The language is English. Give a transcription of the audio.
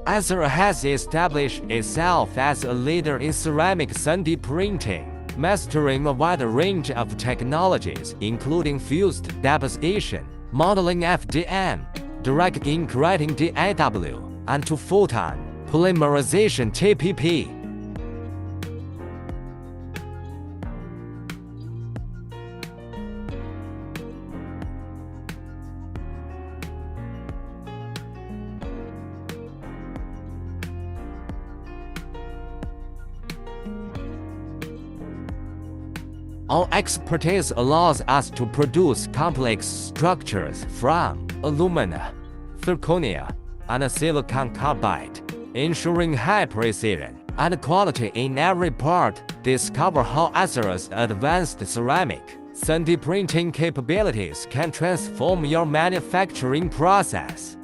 ATCERA has established itself as a leader in ceramic 3D printing, mastering a wide range of technologies including fused deposition, modeling FDM, direct ink writing DAW, and two-photon polymerization TPP. Our expertise allows us to produce complex structures from alumina, zirconia, and silicon carbide, ensuring high precision and quality in every part. Discover how ATCERA's advanced ceramic 3D printing capabilities can transform your manufacturing process.